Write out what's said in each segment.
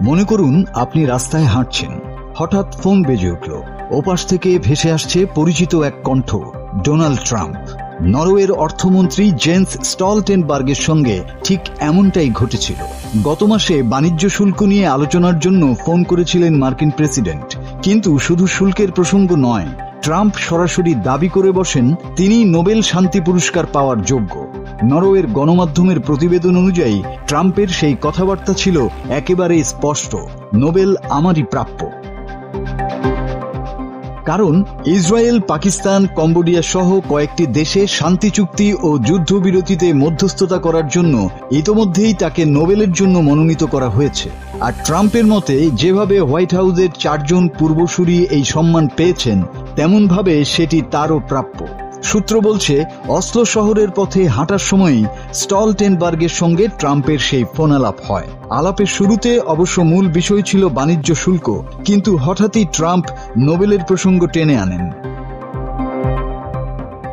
মনে করুন আপনি রাস্তায় হাঁটছেন, হঠাৎ ফোন বেজে উঠল। ওপাশ থেকে ভেসে আসছে পরিচিত এক কণ্ঠ, ডোনাল্ড ট্রাম্প। নরওয়ের অর্থমন্ত্রী জেন্স স্টলটেনবার্গের সঙ্গে ঠিক এমনটাই ঘটেছিল। গত মাসে বাণিজ্য শুল্ক নিয়ে আলোচনার জন্য ফোন করেছিলেন মার্কিন প্রেসিডেন্ট। কিন্তু শুধু শুল্কের প্রসঙ্গ নয়, ট্রাম্প সরাসরি দাবি করে বসেন তিনি নোবেল শান্তি পুরস্কার পাওয়ার যোগ্য। নরওয়ের গণমাধ্যমের প্রতিবেদন অনুযায়ী ট্রাম্পের সেই কথাবার্তা ছিল একেবারে স্পষ্ট, নোবেল আমারই প্রাপ্য। কারণ ইসরায়েল, পাকিস্তান, কম্বোডিয়া সহ কয়েকটি দেশে শান্তি চুক্তি ও যুদ্ধবিরতিতে মধ্যস্থতা করার জন্য ইতোমধ্যেই তাকে নোবেলের জন্য মনোনীত করা হয়েছে। আর ট্রাম্পের মতে যেভাবে হোয়াইট হাউসের 4 জন পূর্বসূরি এই সম্মান পেয়েছেন, তেমনভাবে সেটি তারও প্রাপ্য। সূত্র বলছে, অসলো শহরের পথে হাঁটার সময়ই স্টলটেনবার্গের সঙ্গে ট্রাম্পের সেই ফোন আলাপ হয়। আলাপের শুরুতে অবশ্য মূল বিষয় ছিল বাণিজ্য শুল্ক, কিন্তু হঠাৎই ট্রাম্প নোবেলের প্রসঙ্গ টেনে আনেন।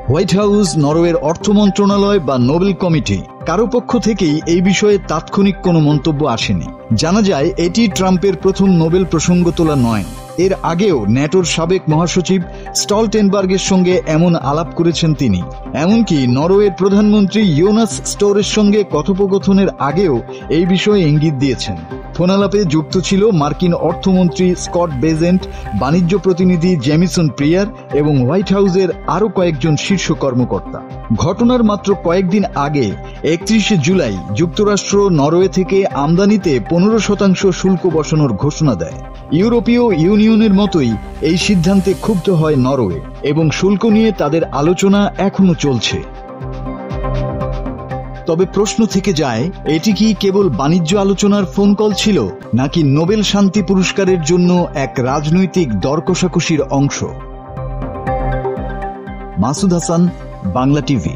হোয়াইট হাউস, নরওয়ের অর্থ মন্ত্রণালয় বা নোবেল কমিটি কারো পক্ষ থেকেই এই বিষয়ে তাৎক্ষণিক কোনো মন্তব্য আসেনি। জানা যায় এটি ট্রাম্পের প্রথম নোবেল প্রসঙ্গ তোলা নয়। এর আগেও ন্যাটোর সাবেক মহাসচিব স্টলটেনবার্গের সঙ্গে এমন আলাপ করেছেন তিনি। এমনকি নরওয়ের প্রধানমন্ত্রী ইয়োনাস স্টোরের সঙ্গে কথোপকথনের আগেও এই বিষয়ে ইঙ্গিত দিয়েছেন। ফোন আলাপে যুক্ত ছিল মার্কিন অর্থমন্ত্রী স্কট বেজেন্ট, বাণিজ্য প্রতিনিধি জেমিসন প্রিয়ার এবং হোয়াইট হাউসের আরও কয়েকজন শীর্ষ কর্মকর্তা। ঘটনার মাত্র কয়েকদিন আগে 31 জুলাই যুক্তরাষ্ট্র নরওয়ে থেকে আমদানিতে 15% শুল্ক বসানোর ঘোষণা দেয়। ইউরোপীয় ইউনিয়নের মতোই এই সিদ্ধান্তে ক্ষুব্ধ হয় নরওয়ে এবং শুল্ক নিয়ে তাদের আলোচনা এখনো চলছে। তবে প্রশ্ন থেকে যায়, এটি কি কেবল বাণিজ্য আলোচনার ফোন কল ছিল, নাকি নোবেল শান্তি পুরস্কারের জন্য এক রাজনৈতিক দর কষাকষির অংশ? মাসুদ হাসান, বাংলা টিভি।